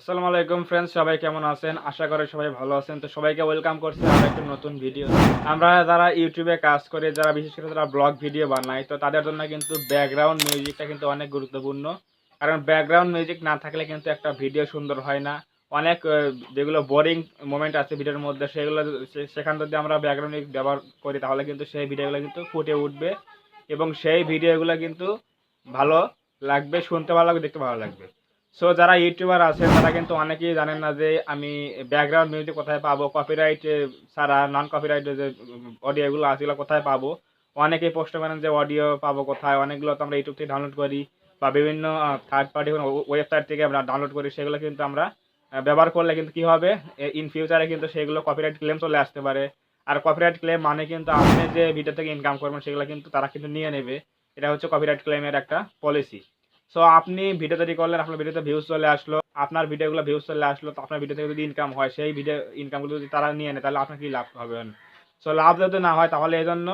আসসালামু আলাইকুম ফ্রেন্ডস, সবাই কেমন আছেন? আশা করি সবাই ভালো আছেন। তো সবাইকে ওয়েলকাম করছি আরো একটা নতুন ভিডিও। আমরা যারা ইউটিউবে কাজ করি, যারা বিশেষ করে যারা ব্লগ ভিডিও বানাই, তো তাদের জন্য কিন্তু ব্যাকগ্রাউন্ড মিউজিকটা কিন্তু অনেক গুরুত্বপূর্ণ। কারণ ব্যাকগ্রাউন্ড মিউজিক না থাকলে কিন্তু একটা ভিডিও সুন্দর হয় না। অনেক যেগুলো বোরিং মোমেন্ট আছে ভিডিওর মধ্যে সেগুলো সেখানে যদি আমরা ব্যাকগ্রাউন্ড মিউজিক ব্যবহার করি তাহলে কিন্তু সেই ভিডিওগুলো কিন্তু ফুটে উঠবে এবং সেই ভিডিওগুলো কিন্তু ভালো লাগবে, শুনতে ভালো লাগবে, দেখতে ভালো লাগবে। সো যারা ইউটিউবার আছেন তারা কিন্তু অনেকেই জানেন না যে আমি ব্যাকগ্রাউন্ড মিউজিক কোথায় পাবো, কপিরাইট ছাড়া নন কপিরাইট যে অডিওগুলো আছে এগুলো কোথায় পাবো। অনেকেই প্রশ্ন করেন যে অডিও পাবো কোথায়। অনেকগুলো তো আমরা ইউটিউব থেকে ডাউনলোড করি বা বিভিন্ন থার্ড পার্টি ওয়েবসাইট থেকে আমরা ডাউনলোড করি, সেগুলো কিন্তু আমরা ব্যবহার করলে কিন্তু কি হবে, ইন ফিউচারে কিন্তু সেগুলো কপিরাইট ক্লেম চলে আসতে পারে। আর কপিরাইট ক্লেম মানে কিন্তু আপনি যে ভিডিও থেকে ইনকাম করবেন সেগুলো কিন্তু তারা কিন্তু নিয়ে নেবে। এটা হচ্ছে কপিরাইট ক্লেমের একটা পলিসি। সো আপনি ভিডিও তৈরি করলেন, আপনার ভিডিওতে ভিউজ চলে আসলো, আপনার ভিডিওগুলো ভিউজ চলে আসলো, তো আপনার ভিডিও থেকে যদি ইনকাম হয়, সেই ভিডিও ইনকামগুলো যদি তারা নিয়ে নেয় তাহলে আপনার কি লাভ হবেন? সো লাভ যদি না হয় তাহলে এই জন্য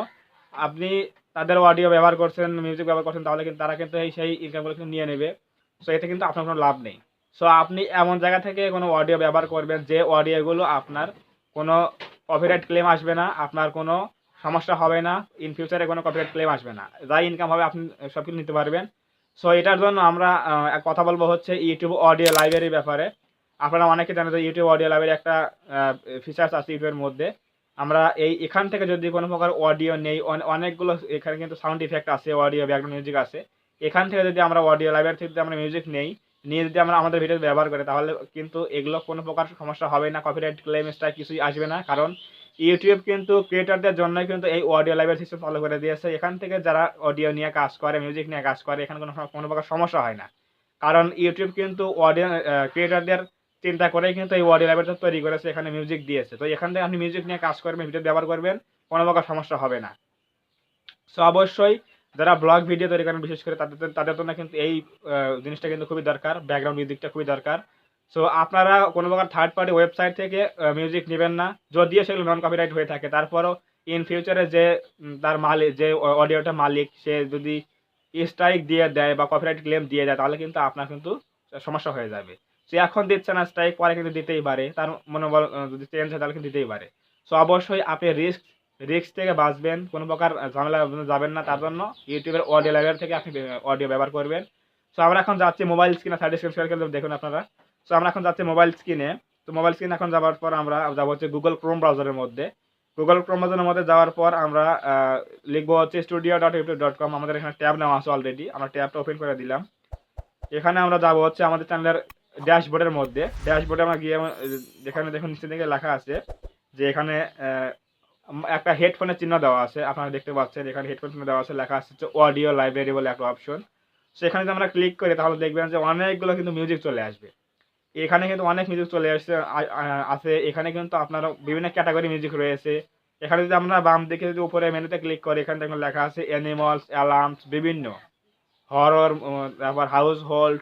আপনি তাদের অডিও ব্যবহার করছেন, মিউজিক ব্যবহার করছেন, তাহলে কিন্তু তারা কিন্তু সেই ইনকামগুলো কিন্তু নিয়ে নেবে। সো এতে কিন্তু আপনার কোনো লাভ নেই। সো আপনি এমন জায়গা থেকে কোনো অডিও ব্যবহার করবেন যে অডিওগুলো আপনার কোনো কপিরাইট ক্লেম আসবে না, আপনার কোনো সমস্যা হবে না, ইন ফিউচারে কোনো কপিরাইট ক্লেম আসবে না, যা ইনকাম হবে আপনি সব কিছু নিতে পারবেন। সো এটার জন্য আমরা কথা বলবো হচ্ছে ইউটিউব অডিও লাইব্রেরির ব্যাপারে। আপনারা অনেকে জানেন যে ইউটিউব অডিও লাইব্রেরি একটা ফিচার্স আছে ইউটিউবের মধ্যে। আমরা এখান থেকে যদি কোনো প্রকার অডিও নেই, অনেকগুলো এখানে কিন্তু সাউন্ড ইফেক্ট আছে, অডিও ব্যাকগ্রাউন্ড মিউজিক আছে। এখান থেকে যদি আমরা অডিও লাইব্রেরি থেকে যদি আমরা মিউজিক নেই, নিয়ে যদি আমরা আমাদের ভিডিও ব্যবহার করি তাহলে কিন্তু এগুলো কোনো প্রকার সমস্যা হবে না, কপিরাইট ক্লেম স্ট্রাইক কিছুই আসবে না। কারণ ইউটিউব কিন্তু ক্রিয়েটরদের জন্যই কিন্তু এই অডিও লাইব্রেরি সিস্টেম চালু করে দিয়েছে। এখান থেকে যারা অডিও নিয়ে কাজ করে, মিউজিক নিয়ে কাজ করে, এখানে কোনো প্রকার সমস্যা হয় না। কারণ ইউটিউব কিন্তু অডিও ক্রিয়েটরদের চিন্তা করেই কিন্তু এই অডিও লাইব্রেরিটা তৈরি করেছে, এখানে মিউজিক দিয়েছে। তো এখান থেকে আপনি মিউজিক নিয়ে কাজ করবেন, ভিডিও ব্যবহার করবেন, কোনো প্রকার সমস্যা হবে না। সো অবশ্যই যারা ব্লগ ভিডিও তৈরি করেন বিশেষ করে তাদের তাদের জন্য কিন্তু এই জিনিসটা কিন্তু খুবই দরকার, ব্যাকগ্রাউন্ড মিউজিকটা খুবই দরকার। সো আপনারা কোনো প্রকার থার্ড পার্টি ওয়েবসাইট থেকে মিউজিক নেবেন না, যদিও সেগুলো নন কপিরাইট হয়ে থাকে। তারপরও ইন ফিউচারে যে তার মালিক, যে অডিওটা মালিক, সে যদি স্ট্রাইক দিয়ে দেয় বা কপিরাইট ক্লেম দিয়ে দেয় তাহলে কিন্তু আপনার কিন্তু সমস্যা হয়ে যাবে। সে এখন দিচ্ছে না স্ট্রাইক, পরে কিন্তু দিতেই পারে, তার মনোবল যদি চেঞ্জ হয় তাহলে কিন্তু দিতেই পারে। সো অবশ্যই আপনি রিস্ক থেকে বাঁচবেন, কোনো প্রকার ঝামেলা যাবেন না, তার জন্য ইউটিউবের অডিও লাইব্রেরি থেকে আপনি অডিও ব্যবহার করবেন। সো আমরা এখন যাচ্ছি মোবাইল স্ক্রিনে, সাইড স্ক্রিন শেয়ার করে দেখুন আপনারা। সো আমরা এখন যাচ্ছি মোবাইল স্ক্রিনে। তো মোবাইল স্ক্রিন এখন যাওয়ার পর আমরা যাবো হচ্ছে গুগল ক্রোম ব্রাউজারের মধ্যে। গুগল ক্রোম ব্রাউজারের মধ্যে যাওয়ার পর আমরা লিখবো হচ্ছে studio.youtube.com। আমাদের এখানে ট্যাব নেওয়া আছে অলরেডি, আমরা ট্যাবটা ওপেন করে দিলাম। এখানে আমরা যাবো হচ্ছে আমাদের চ্যানেলের ড্যাশবোর্ডের মধ্যে। ড্যাশবোর্ডে আমরা গিয়ে যেখানে দেখুন নিচে দিকে লেখা আছে যে এখানে একটা হেডফোনের চিহ্ন দেওয়া আছে, আপনারা দেখতে পাচ্ছেন এখানে হেডফোন চিহ্ন দেওয়া আছে, লেখা আছে অডিও লাইব্রেরি বলে একটা অপশন। সেখানে যদি আমরা ক্লিক করি তাহলে দেখবেন যে অনেকগুলো কিন্তু মিউজিক চলে আসবে। এখানে কিন্তু অনেক মিউজিক চলে আসছে আছে। এখানে কিন্তু আপনার বিভিন্ন ক্যাটাগরি মিউজিক রয়েছে। এখানে যদি আমরা বাম দিকে যদি উপরে মেনুতে ক্লিক করি, এখানে দেখুন লেখা আছে অ্যানিমালস, অ্যালার্মস, বিভিন্ন হরর, তারপর হাউস হোল্ড,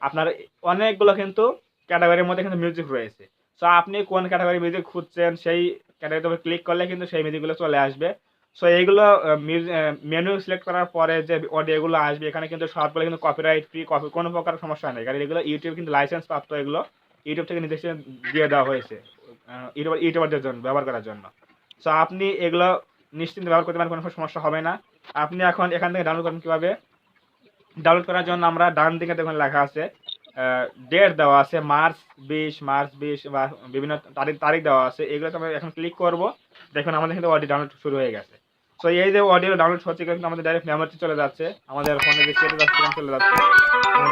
আপনার অনেকগুলো কিন্তু ক্যাটাগরির মধ্যে কিন্তু মিউজিক রয়েছে। সো আপনি কোন ক্যাটাগরি মিউজিক খুঁজছেন সেই ক্যাটাগরিতে উপর ক্লিক করলে কিন্তু সেই মিউজিকগুলো চলে আসবে। সো এইগুলো মেনু সিলেক্ট করার পরে যে অডিওগুলো আসবে এখানে কিন্তু সবগুলো কিন্তু কপিরাইট ফ্রি, কোনো প্রকার সমস্যা নেই, কারণ এগুলো ইউটিউব কিন্তু লাইসেন্স প্রাপ্ত, এগুলো ইউটিউব থেকে নির্দেশ দিয়ে দেওয়া হয়েছে ইউটিউবারদের জন্য ব্যবহার করার জন্য। সো আপনি এগুলো নিশ্চিন্তে ব্যবহার করতে পারেন, কোনো সমস্যা হবে না। আপনি এখন এখান থেকে ডাউনলোড করবেন কীভাবে? ডাউনলোড করার জন্য আমরা ডান দিকে দেখুন লেখা আছে ডেট দেওয়া আছে মার্চ 20 বা বিভিন্ন তারিখ তারিখ দেওয়া আছে। এগুলোতে আমরা এখন ক্লিক করব। দেখুন আমাদের কিন্তু অডিও ডাউনলোড শুরু হয়ে গেছে। সো এই যে অডিও ডাউনলোড হচ্ছে কিন্তু আমাদের ডাইরেক্ট মেমোরিতে চলে যাচ্ছে, আমাদের ফোনে যে সেটিং আছে সেখানে চলে যাচ্ছে,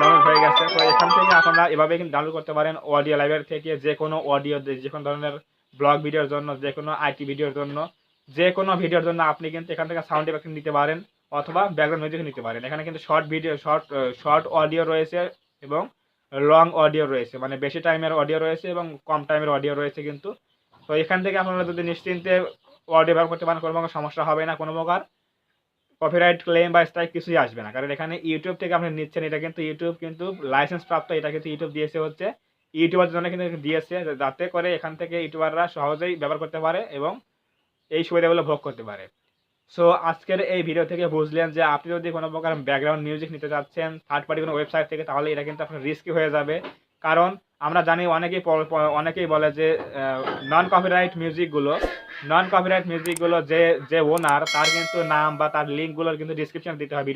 ডাউনলোড হয়ে গেছে। তো এখান থেকে আপনারা এভাবে কিন্তু ডাউনলোড করতে পারেন অডিও লাইব্রেরি থেকে যে কোনো অডিও, যে কোনো ধরনের ব্লগ ভিডিওর জন্য, যে কোনো আইটি ভিডিওর জন্য, যে কোনো ভিডিওর জন্য আপনি কিন্তু এখান থেকে সাউন্ড ইফেক্ট নিতে পারেন অথবা ব্যাকগ্রাউন্ড মিউজিক নিতে পারেন। এখানে কিন্তু শর্ট ভিডিও, শর্ট অডিও রয়েছে এবং লং অডিও রয়েছে, মানে বেশি টাইমের অডিও রয়েছে এবং কম টাইমের অডিও রয়েছে কিন্তু। তো এখান থেকে আপনারা যদি নিশ্চিন্তে অডিও ব্যবহার করতে পারেন, কোনো প্রকার সমস্যা হবে না, কোনো প্রকার কপিরাইট ক্লেম বা স্ট্রাইক কিছুই আসবে না। কারণ এখানে ইউটিউব থেকে আপনি নিচ্ছেন, এটা কিন্তু ইউটিউব কিন্তু লাইসেন্স প্রাপ্ত, এটা কিন্তু ইউটিউব দিয়েছে হচ্ছে ইউটিউবার জন্য কিন্তু দিয়েছে, যাতে করে এখান থেকে ইউটিউবাররা সহজেই ব্যবহার করতে পারে এবং এই সুবিধাগুলো ভোগ করতে পারে। সো আজকের এই ভিডিও থেকে বুঝলেন যে আপনি যদি কোনো প্রকার ব্যাকগ্রাউন্ড মিউজিক নিতে চাচ্ছেন থার্ড পার্টি কোনো ওয়েবসাইট থেকে, তাহলে এটা কিন্তু আপনার রিস্কি হয়ে যাবে। কারণ আমরা জানি অনেকেই বলে যে নন কপিরাইট মিউজিকগুলো যে ওনার তার কিন্তু নাম বা তার লিঙ্কগুলোর কিন্তু ডিসক্রিপশন দিতে হয়,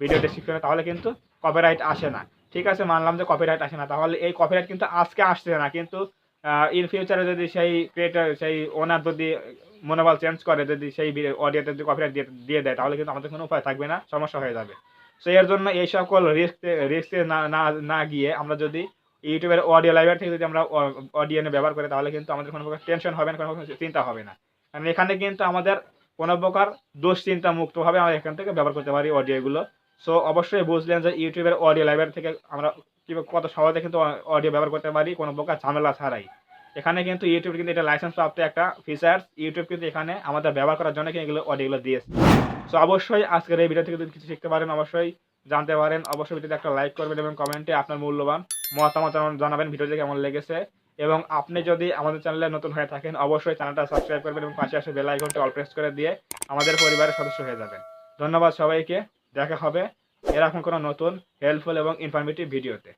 ভিডিও ডেসক্রিপশনে, তাহলে কিন্তু কপিরাইট আসে না। ঠিক আছে, মানলাম যে কপিরাইট আসে না, তাহলে এই কপিরাইট কিন্তু আজকে আসছে না, কিন্তু ইন ফিউচারে যদি সেই ক্রিয়েটর সেই ওনার যদি মনোবল চেঞ্জ করে, যদি সেই অডিওতে যদি কপিরাইট দিয়ে দেয়, তাহলে কিন্তু আমাদের কোনো উপায় থাকবে না, সমস্যা হয়ে যাবে। সো এর জন্য এই সকল রিস্কে না গিয়ে আমরা যদি ইউটিউবের অডিও লাইব্রেরি থেকে যদি আমরা অডিও ব্যবহার করি, তাহলে কিন্তু আমাদের কোনো প্রকার টেনশন হবে না, কোনো প্রকার চিন্তা হবে না। কারণ এখানে কিন্তু আমাদের কোনো প্রকার দুশ্চিন্তা মুক্তভাবে আমরা এখান থেকে ব্যবহার করতে পারি অডিওগুলো। সো অবশ্যই বুঝলেন যে ইউটিউবের অডিও লাইব্রেরি থেকে আমরা কত সহজে কিন্তু অডিও ব্যবহার করতে পারি কোনো প্রকার ঝামেলা ছাড়াই। এখানে কিন্তু ইউটিউব কিন্তু এটা লাইসেন্স প্রাপ্ত একটা ফিচার্স, ইউটিউব কিন্তু এখানে আমাদের ব্যবহার করার জন্য কিন্তু এগুলো অডিওগুলো দিয়েছে। সো অবশ্যই আজকের এই ভিডিও থেকে যদি কিছু শিখতে পারেন, অবশ্যই জানতে পারেন, অবশ্যই ভিডিওতে একটা লাইক করবেন এবং কমেন্টে আপনার মূল্যবান মতামত জানাবেন ভিডিওটি কেমন লেগেছে। এবং আপনি যদি আমাদের চ্যানেলে নতুন হয়ে থাকেন, অবশ্যই চ্যানেলটা সাবস্ক্রাইব করবেন এবং পাশে আসে বেল আইকনটি অল প্রেস করে দিয়ে আমাদের পরিবারের সদস্য হয়ে যাবেন। ধন্যবাদ সবাইকে, দেখা হবে এরকম কোনো নতুন হেল্পফুল এবং ইনফরমেটিভ ভিডিওতে।